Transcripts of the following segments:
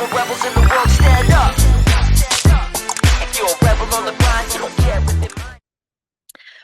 the rebels in the world, stand up. If you're a rebel on the grind, you don't care what they mind.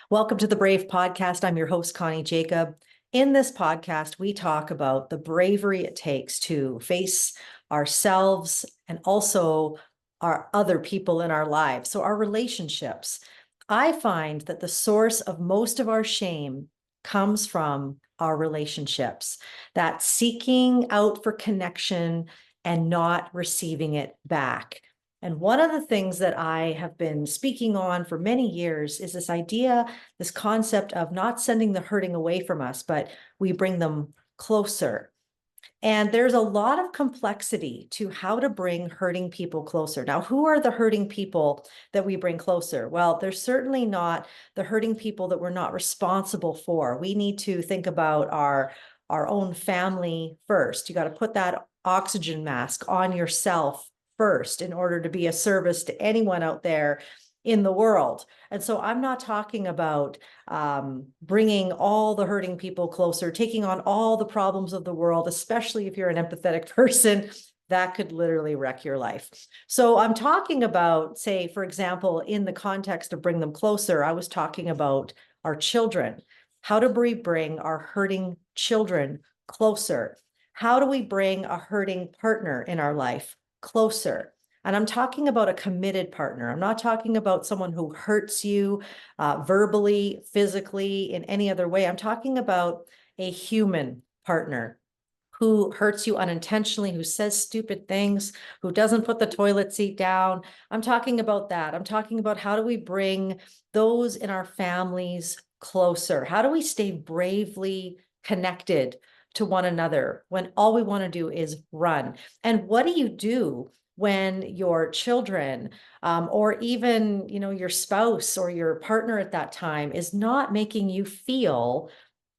Welcome to the Brave Podcast. I'm your host, Connie Jacob. In this podcast, we talk about the bravery it takes to face ourselves and also our other people in our lives. So our relationships. I find that the source of most of our shame comes from our relationships, that seeking out for connection and not receiving it back. And one of the things that I have been speaking on for many years is this idea, this concept of not sending the hurting away from us, but we bring them closer. And there's a lot of complexity to how to bring hurting people closer. Now, who are the hurting people that we bring closer? Well, they're certainly not the hurting people that we're not responsible for. We need to think about our own family first. You got to put that oxygen mask on yourself first in order to be a service to anyone out there in the world. And so I'm not talking about bringing all the hurting people closer, taking on all the problems of the world, especially if you're an empathetic person. That could literally wreck your life. So I'm talking about, say, for example, in the context of bring them closer, I was talking about our children. How do we bring our hurting children closer? How do we bring a hurting partner in our life closer? And I'm talking about a committed partner. I'm not talking about someone who hurts you verbally, physically, in any other way. I'm talking about a human partner who hurts you unintentionally, who says stupid things, who doesn't put the toilet seat down. I'm talking about that. I'm talking about how do we bring those in our families closer? How do we stay bravely connected to one another when all we want to do is run? And what do you do when your children or even your spouse or your partner at that time is not making you feel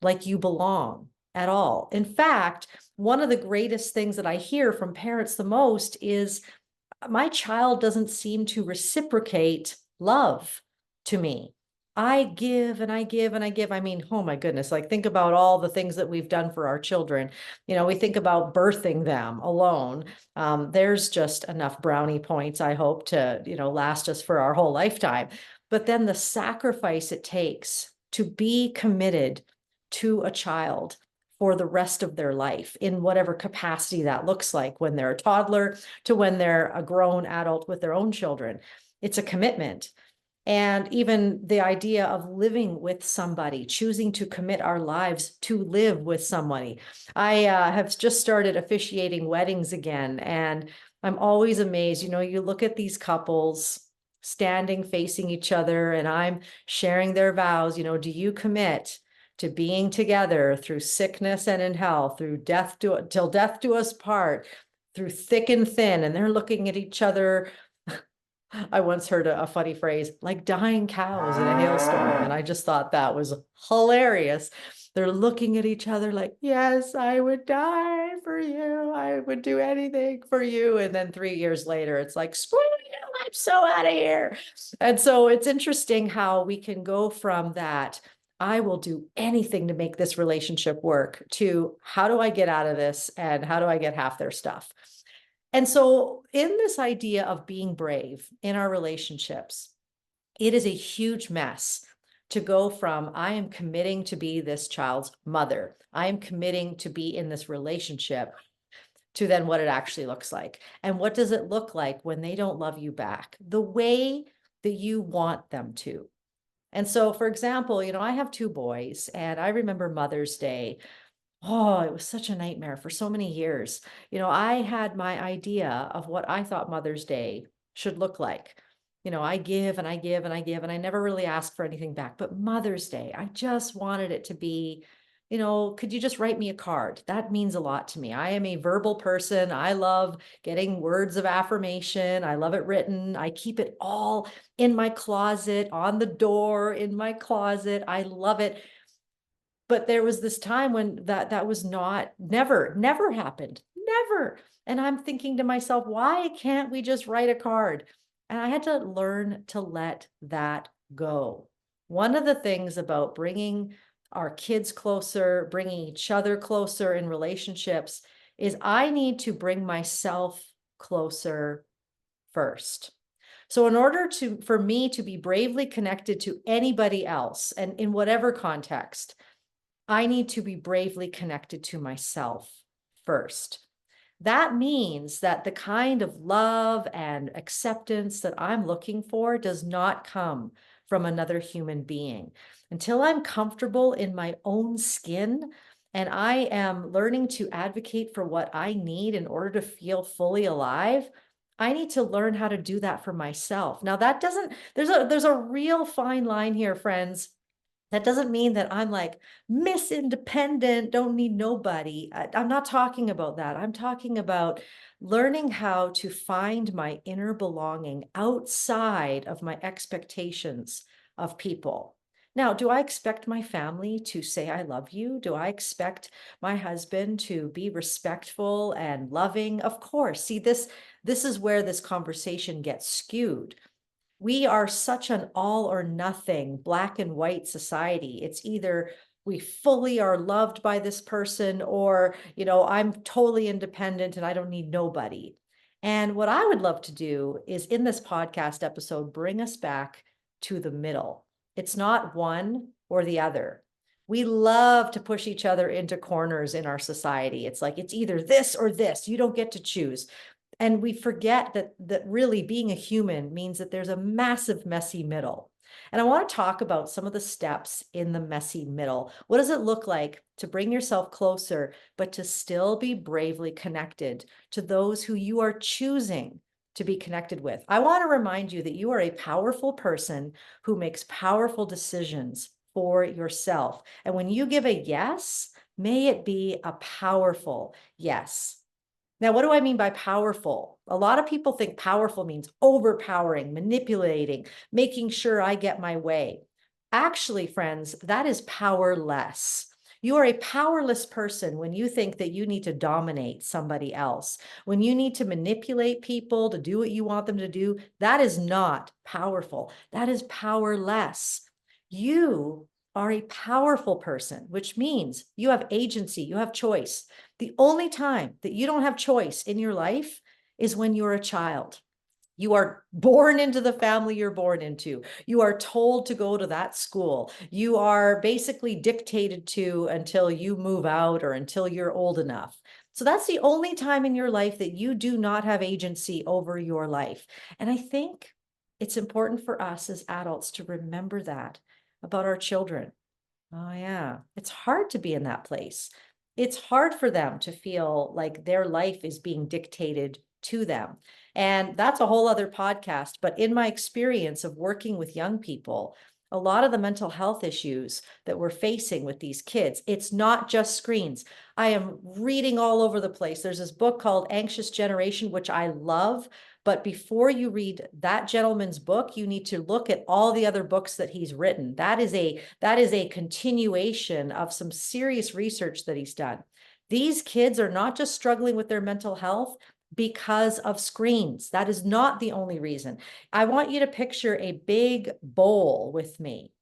like you belong at all? In fact, one of the greatest things that I hear from parents the most is my child doesn't seem to reciprocate love to me. I give and I give and I give. I mean, oh my goodness, like think about all the things that we've done for our children. We think about birthing them alone. There's just enough brownie points, I hope, to, last us for our whole lifetime. But then the sacrifice it takes to be committed to a child for the rest of their life in whatever capacity that looks like, when they're a toddler to when they're a grown adult with their own children. It's a commitment. And even the idea of living with somebody, choosing to commit our lives to live with somebody. I have just started officiating weddings again, and I'm always amazed. You look at these couples standing facing each other, and I'm sharing their vows. Do you commit to being together through sickness and in health, through death till death do us part, through thick and thin? And they're looking at each other. I once heard a funny phrase, like dying cows in a hailstorm. And I just thought that was hilarious. They're looking at each other like, yes, I would die for you. I would do anything for you. And then 3 years later, it's like, screw you, I'm so out of here. And so it's interesting how we can go from that, I will do anything to make this relationship work, to how do I get out of this and how do I get half their stuff? And so in this idea of being brave in our relationships, it is a huge mess to go from, I am committing to be this child's mother, I am committing to be in this relationship, to then what it actually looks like. And what does it look like when they don't love you back the way that you want them to? And so, for example, I have two boys, and I remember Mother's Day. Oh, it was such a nightmare for so many years. I had my idea of what I thought Mother's Day should look like. I give and I give and I give, and I never really asked for anything back. But Mother's Day, I just wanted it to be, could you just write me a card? That means a lot to me. I am a verbal person. I love getting words of affirmation. I love it written. I keep it all in my closet, on the door, in my closet. I love it. But there was this time when that was never happened, never. And I'm thinking to myself, why can't we just write a card? And I had to learn to let that go. One of the things about bringing our kids closer, bringing each other closer in relationships, is I need to bring myself closer first. So in order for me to be bravely connected to anybody else, and in whatever context, I need to be bravely connected to myself first. That means that the kind of love and acceptance that I'm looking for does not come from another human being. Until I'm comfortable in my own skin and I am learning to advocate for what I need in order to feel fully alive, I need to learn how to do that for myself. Now that doesn't, there's a real fine line here, friends. That doesn't mean that I'm like Miss Independent, don't need nobody. I'm not talking about that. I'm talking about learning how to find my inner belonging outside of my expectations of people. Now, do I expect my family to say I love you? Do I expect my husband to be respectful and loving? Of course. See, this is where this conversation gets skewed. We are such an all or nothing black and white society. It's either we fully are loved by this person or, I'm totally independent and I don't need nobody. And what I would love to do is in this podcast episode, bring us back to the middle. It's not one or the other. We love to push each other into corners in our society. It's like, it's either this or this. You don't get to choose. And we forget that really being a human means that there's a massive messy middle. And I want to talk about some of the steps in the messy middle. What does it look like to bring yourself closer, but to still be bravely connected to those who you are choosing to be connected with? I want to remind you that you are a powerful person who makes powerful decisions for yourself. And when you give a yes, may it be a powerful yes. Now, what do I mean by powerful? A lot of people think powerful means overpowering, manipulating, making sure I get my way. Actually, friends, that is powerless. You are a powerless person when you think that you need to dominate somebody else. When you need to manipulate people to do what you want them to do, that is not powerful. That is powerless. You are a powerful person, which means you have agency, you have choice. The only time that you don't have choice in your life is when you're a child. You are born into the family you're born into. You are told to go to that school. You are basically dictated to until you move out or until you're old enough. So that's the only time in your life that you do not have agency over your life. And I think it's important for us as adults to remember that about our children. Oh, yeah. It's hard to be in that place. It's hard for them to feel like their life is being dictated to them. And that's a whole other podcast. But in my experience of working with young people, a lot of the mental health issues that we're facing with these kids, it's not just screens. I am reading all over the place. There's this book called Anxious Generation, which I love. But before you read that gentleman's book, you need to look at all the other books that he's written. That is a continuation of some serious research that he's done. These kids are not just struggling with their mental health because of screens. That is not the only reason. I want you to picture a big bowl with me.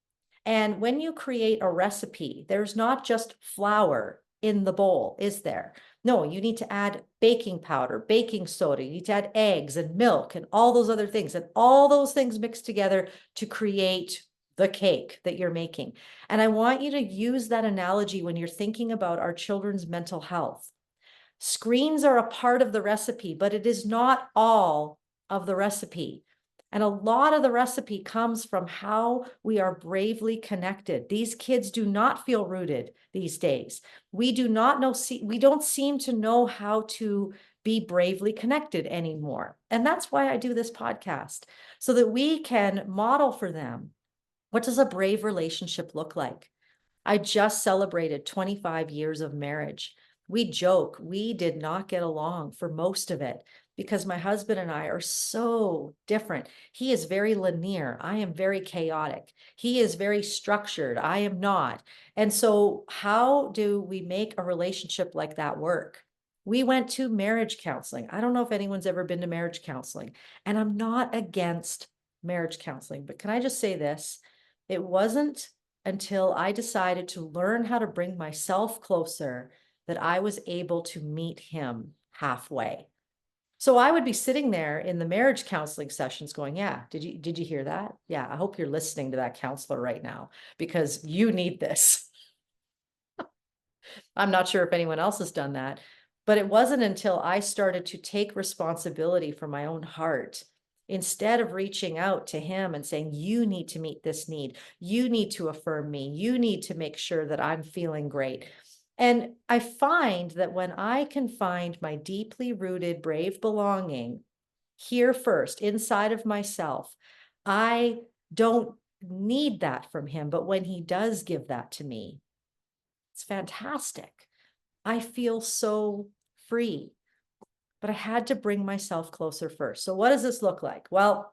And when you create a recipe, there's not just flour in the bowl, is there? No, you need to add baking powder, baking soda, you need to add eggs and milk and all those other things. And all those things mixed together to create the cake that you're making. And I want you to use that analogy when you're thinking about our children's mental health. Screens are a part of the recipe, but it is not all of the recipe. And a lot of the recipe comes from how we are bravely connected. These kids do not feel rooted these days. We don't seem to know how to be bravely connected anymore. And that's why I do this podcast, so that we can model for them, what does a brave relationship look like? I just celebrated 25 years of marriage. We joke, we did not get along for most of it because my husband and I are so different. He is very linear. I am very chaotic. He is very structured. I am not. And so how do we make a relationship like that work? We went to marriage counseling. I don't know if anyone's ever been to marriage counseling, and I'm not against marriage counseling, but can I just say this? It wasn't until I decided to learn how to bring myself closer that I was able to meet him halfway. So I would be sitting there in the marriage counseling sessions going, yeah, did you hear that? Yeah, I hope you're listening to that counselor right now because you need this. I'm not sure if anyone else has done that, but it wasn't until I started to take responsibility for my own heart. Instead of reaching out to him and saying, you need to meet this need, you need to affirm me, you need to make sure that I'm feeling great. And I find that when I can find my deeply rooted, brave belonging here first, inside of myself, I don't need that from him. But when he does give that to me, it's fantastic. I feel so free, but I had to bring myself closer first. So what does this look like? Well,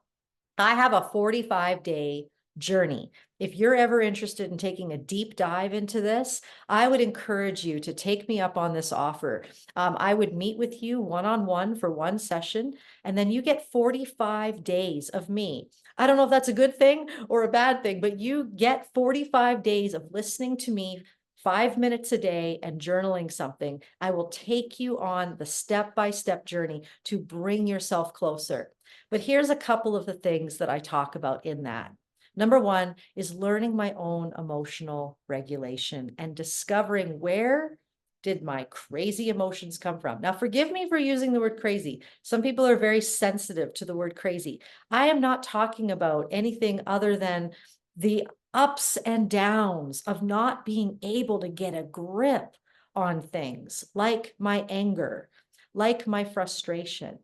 I have a 45-day journey. If you're ever interested in taking a deep dive into this, I would encourage you to take me up on this offer. I would meet with you one-on-one for one session, and then you get 45 days of me. I don't know if that's a good thing or a bad thing, but you get 45 days of listening to me 5 minutes a day and journaling something. I will take you on the step-by-step journey to bring yourself closer. But here's a couple of the things that I talk about in that. Number one is learning my own emotional regulation and discovering where did my crazy emotions come from. Now, forgive me for using the word crazy. Some people are very sensitive to the word crazy. I am not talking about anything other than the ups and downs of not being able to get a grip on things like my anger, like my frustration.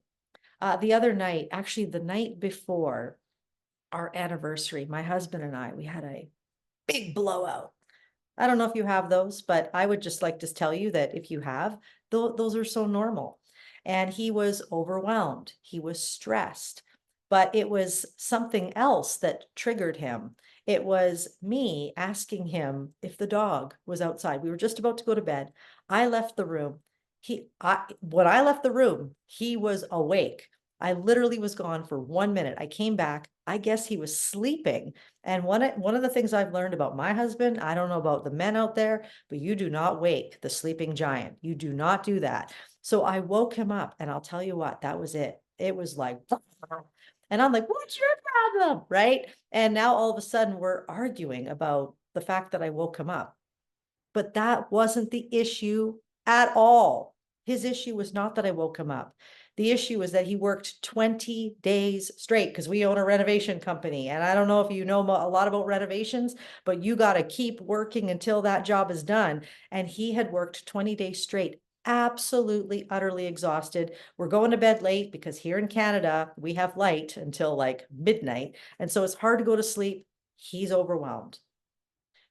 The other night, actually the night before our anniversary, my husband and I, we had a big blowout. I don't know if you have those, but I would just like to tell you that if you have, those are so normal. And he was overwhelmed. He was stressed, but it was something else that triggered him. It was me asking him if the dog was outside. We were just about to go to bed. I left the room. When I left the room, he was awake. I literally was gone for 1 minute. I came back. I guess he was sleeping. And one of the things I've learned about my husband, I don't know about the men out there, but you do not wake the sleeping giant. You do not do that. So I woke him up, and I'll tell you what, that was it. It was like, and I'm like, what's your problem? Right. And now all of a sudden we're arguing about the fact that I woke him up. But that wasn't the issue at all. His issue was not that I woke him up. The issue was that he worked 20 days straight because we own a renovation company. And I don't know if you know a lot about renovations, but you got to keep working until that job is done. And he had worked 20 days straight, absolutely, utterly exhausted. We're going to bed late because here in Canada, we have light until like midnight. And so it's hard to go to sleep. He's overwhelmed.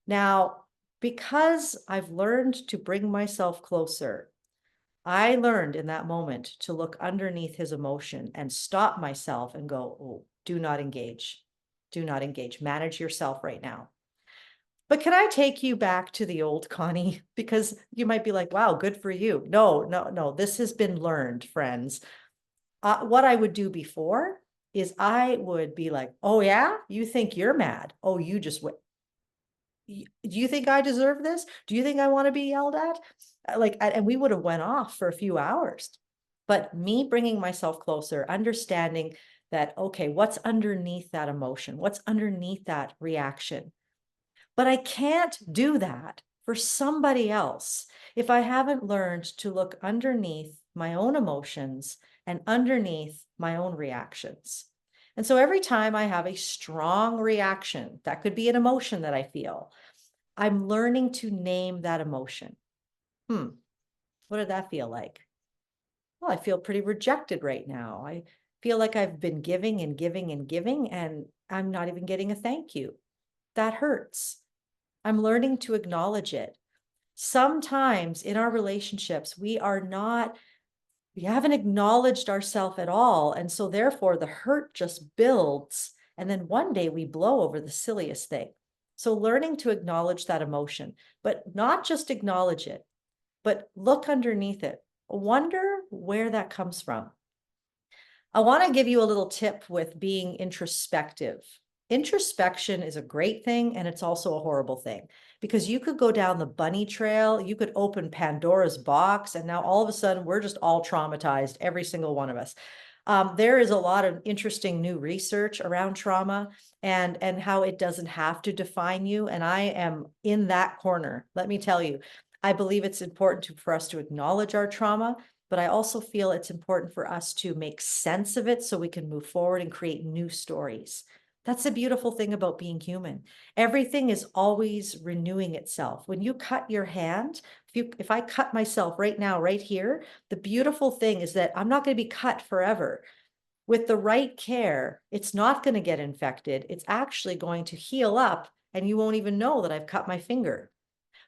Now, because I've learned to bring myself closer, I learned in that moment to look underneath his emotion and stop myself and go, oh, do not engage. Do not engage. Manage yourself right now. But can I take you back to the old Connie? Because you might be like, wow, good for you. No, no, no. This has been learned, friends. What I would do before is I would be like, oh, yeah, you think you're mad. Oh, you just wait. Do you think I deserve this? Do you think I want to be yelled at? And we would have went off for a few hours. But me bringing myself closer, understanding that, okay, what's underneath that emotion? What's underneath that reaction? But I can't do that for somebody else if I haven't learned to look underneath my own emotions and underneath my own reactions. And so every time I have a strong reaction, that could be an emotion that I feel, I'm learning to name that emotion. What did that feel like? Well, I feel pretty rejected right now. I feel like I've been giving and giving and giving, and I'm not even getting a thank you. That hurts. I'm learning to acknowledge it. Sometimes in our relationships, we haven't acknowledged ourselves at all. And so therefore the hurt just builds. And then one day we blow over the silliest thing. So learning to acknowledge that emotion, but not just acknowledge it, but look underneath it. Wonder where that comes from. I want to give you a little tip with being introspective introspection is a great thing, and it's also a horrible thing, because you could go down the bunny trail, you could open Pandora's box, and now all of a sudden we're just all traumatized, every single one of us. There is a lot of interesting new research around trauma and how it doesn't have to define you. And I am in that corner. Let me tell you, I believe it's important for us to acknowledge our trauma, but I also feel it's important for us to make sense of it so we can move forward and create new stories. That's the beautiful thing about being human. Everything is always renewing itself. When you cut your hand, if I cut myself right now, right here, the beautiful thing is that I'm not going to be cut forever. With the right care, it's not going to get infected. It's actually going to heal up, and you won't even know that I've cut my finger.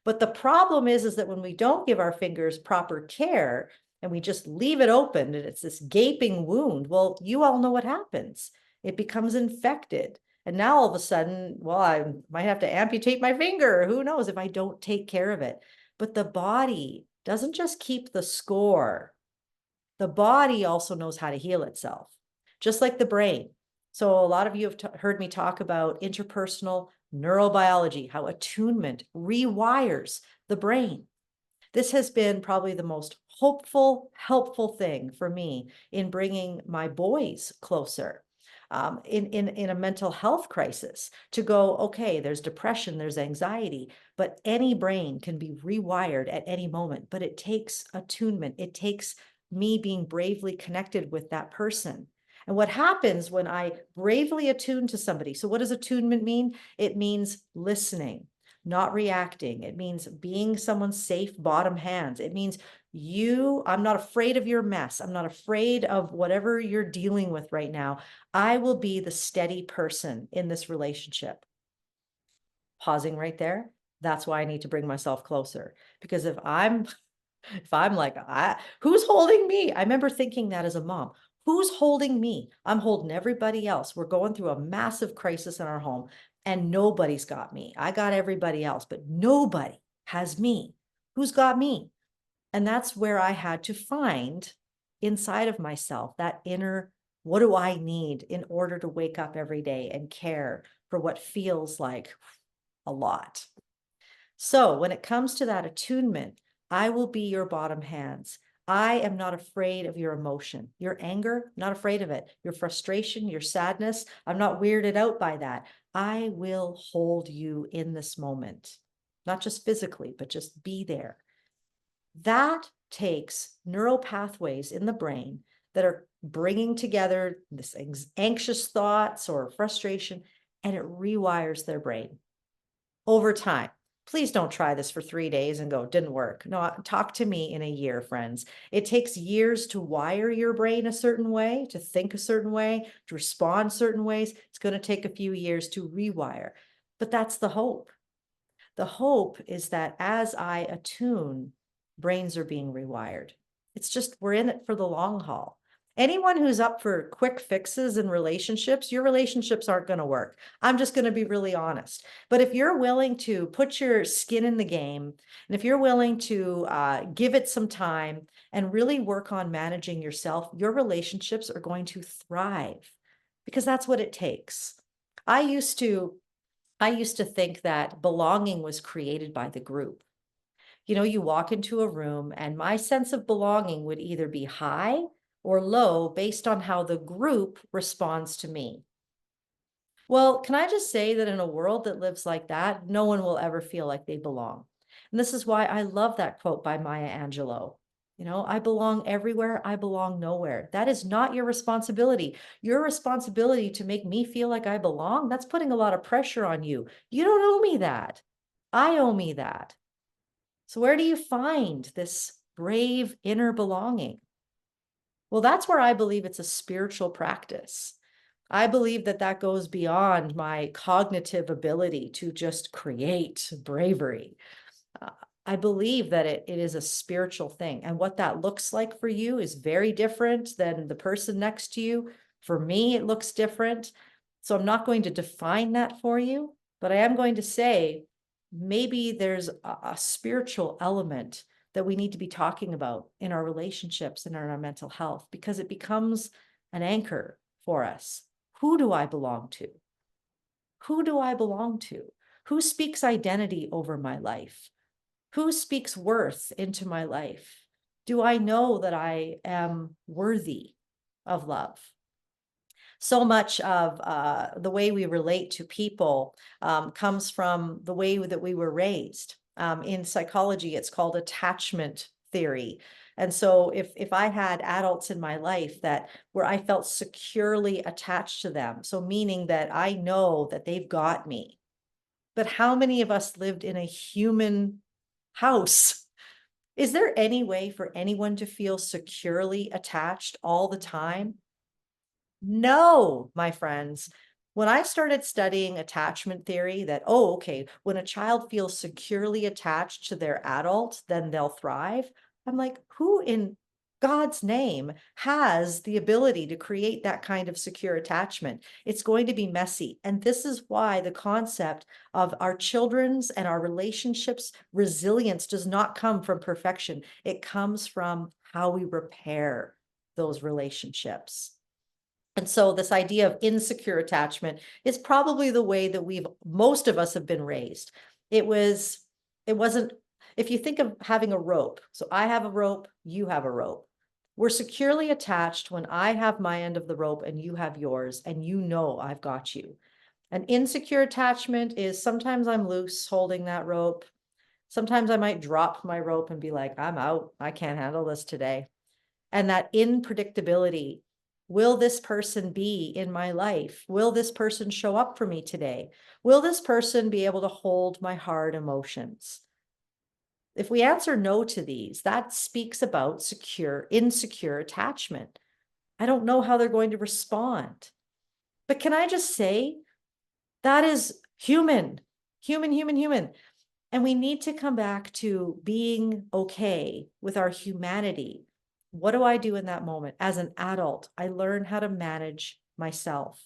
But the problem is that when we don't give our fingers proper care and we just leave it open and it's this gaping wound, well, you all know what happens. It becomes infected. And now all of a sudden, well, I might have to amputate my finger. Who knows if I don't take care of it? But the body doesn't just keep the score. The body also knows how to heal itself, just like the brain. So a lot of you have heard me talk about interpersonal neurobiology, how attunement rewires the brain. This has been probably the most hopeful, helpful thing for me in bringing my boys closer. In a mental health crisis, to go, okay, there's depression, there's anxiety, but any brain can be rewired at any moment. But it takes attunement. It takes me being bravely connected with that person. And what happens when I bravely attune to somebody? So what does attunement mean? It means listening, not reacting. It means being someone's safe bottom hands. It means I'm not afraid of your mess. I'm not afraid of whatever you're dealing with right now. I will be the steady person in this relationship. Pausing right there. That's why I need to bring myself closer. Because if I'm like, who's holding me? I remember thinking that as a mom. Who's holding me? I'm holding everybody else. We're going through a massive crisis in our home, and nobody's got me. I got everybody else, but nobody has me. Who's got me? And that's where I had to find inside of myself that inner, what do I need in order to wake up every day and care for what feels like a lot? So when it comes to that attunement, I will be your bottom hands. I am not afraid of your emotion. Your anger, not afraid of it. Your frustration, your sadness, I'm not weirded out by that. I will hold you in this moment, not just physically, but just be there. That takes neural pathways in the brain that are bringing together this anxious thoughts or frustration, and it rewires their brain over time. Please don't try this for 3 days and go, didn't work. No, talk to me in a year, friends. It takes years to wire your brain a certain way, to think a certain way, to respond certain ways. It's going to take a few years to rewire. But that's the hope. The hope is that as I attune, brains are being rewired. It's just, we're in it for the long haul. Anyone who's up for quick fixes in relationships, your relationships aren't going to work. I'm just going to be really honest. But if you're willing to put your skin in the game, and if you're willing to give it some time and really work on managing yourself, your relationships are going to thrive, because that's what it takes. I used to think that belonging was created by the group. You know, you walk into a room and my sense of belonging would either be high or low based on how the group responds to me. Well, can I just say that in a world that lives like that, no one will ever feel like they belong. And this is why I love that quote by Maya Angelou. You know, I belong everywhere, I belong nowhere. That is not your responsibility. Your responsibility to make me feel like I belong, that's putting a lot of pressure on you. You don't owe me that. I owe me that. So where do you find this brave inner belonging? Well, that's where I believe it's a spiritual practice. I believe that that goes beyond my cognitive ability to just create bravery. Uh, I believe that it is a spiritual thing. And what that looks like for you is very different than the person next to you. For me, it looks different. So I'm not going to define that for you, but I am going to say, maybe there's a spiritual element that we need to be talking about in our relationships and in our mental health, because it becomes an anchor for us. Who do I belong to? Who do I belong to? Who speaks identity over my life? Who speaks worth into my life? Do I know that I am worthy of love? So much of the way we relate to people comes from the way that we were raised. In psychology, it's called attachment theory. And so if I had adults in my life that where I felt securely attached to them, so meaning that I know that they've got me, but how many of us lived in a human house? Is there any way for anyone to feel securely attached all the time? No, my friends. When I started studying attachment theory, that, oh, okay, when a child feels securely attached to their adult, then they'll thrive. I'm like, who in God's name has the ability to create that kind of secure attachment? It's going to be messy. And this is why the concept of our children's and our relationships resilience does not come from perfection. It comes from how we repair those relationships. And so this idea of insecure attachment is probably the way that most of us have been raised. It wasn't, if you think of having a rope, so I have a rope, you have a rope. We're securely attached when I have my end of the rope and you have yours, and you know I've got you. An insecure attachment is sometimes I'm loose holding that rope. Sometimes I might drop my rope and be like, I'm out. I can't handle this today. And that unpredictability. Will this person be in my life? Will this person show up for me today? Will this person be able to hold my hard emotions? If we answer no to these, that speaks about insecure attachment. I don't know how they're going to respond. But can I just say, that is human, human. And we need to come back to being okay with our humanity. What do I do in that moment? As an adult, I learn how to manage myself.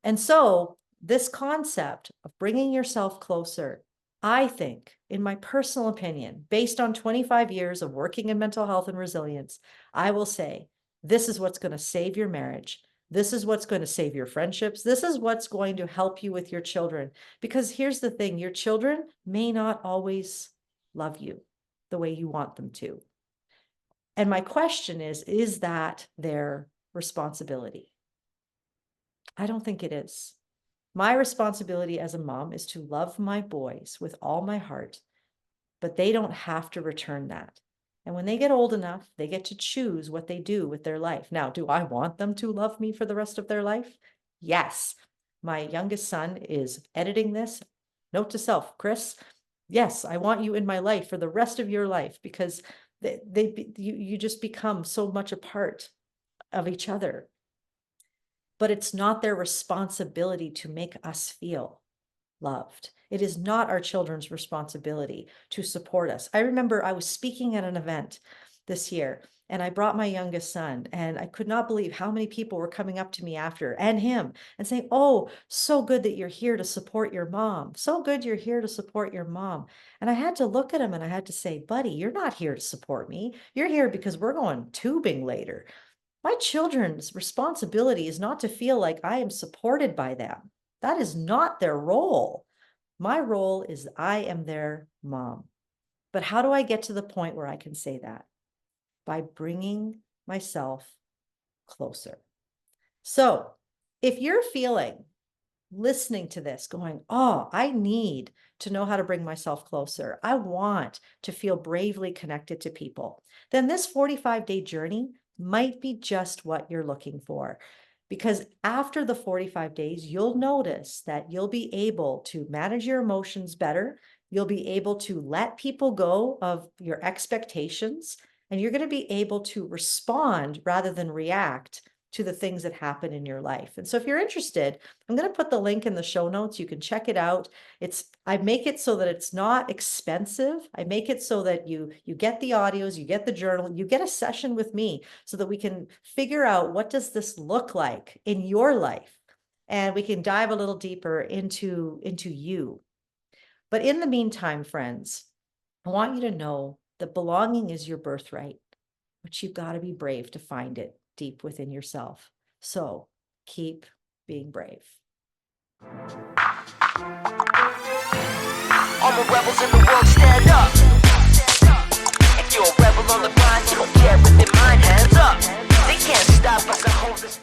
And so this concept of bringing yourself closer, I think, in my personal opinion, based on 25 years of working in mental health and resilience, I will say, this is what's going to save your marriage. This is what's going to save your friendships. This is what's going to help you with your children. Because here's the thing, your children may not always love you the way you want them to. And my question is that their responsibility? I don't think it is. My responsibility as a mom is to love my boys with all my heart, but they don't have to return that. And when they get old enough, they get to choose what they do with their life. Now, do I want them to love me for the rest of their life? Yes. My youngest son is editing this. Note to self, Chris, yes, I want you in my life for the rest of your life, because you just become so much a part of each other. But it's not their responsibility to make us feel loved. It is not our children's responsibility to support us. I remember I was speaking at an event this year and I brought my youngest son, and I could not believe how many people were coming up to me after, and him, and saying, oh, so good that you're here to support your mom. So good you're here to support your mom. And I had to look at him and I had to say, buddy, you're not here to support me. You're here because we're going tubing later. My children's responsibility is not to feel like I am supported by them. That is not their role. My role is I am their mom. But how do I get to the point where I can say that? By bringing myself closer. So if you're listening to this, going, oh, I need to know how to bring myself closer, I want to feel bravely connected to people, then this 45-day journey might be just what you're looking for. Because after the 45 days, you'll notice that you'll be able to manage your emotions better. You'll be able to let people go of your expectations, and you're going to be able to respond rather than react to the things that happen in your life. And so if you're interested, I'm going to put the link in the show notes. You can check it out. I make it so that it's not expensive. I make it so that you get the audios, you get the journal, you get a session with me so that we can figure out, what does this look like in your life? And we can dive a little deeper into you. But in the meantime, friends, I want you to know that belonging is your birthright, but you've got to be brave to find it deep within yourself. So keep being brave. All the rebels in the world, stand up. If you're a rebel on the grind, you don't care with their mind, hands up. They can't stop us, I hold this.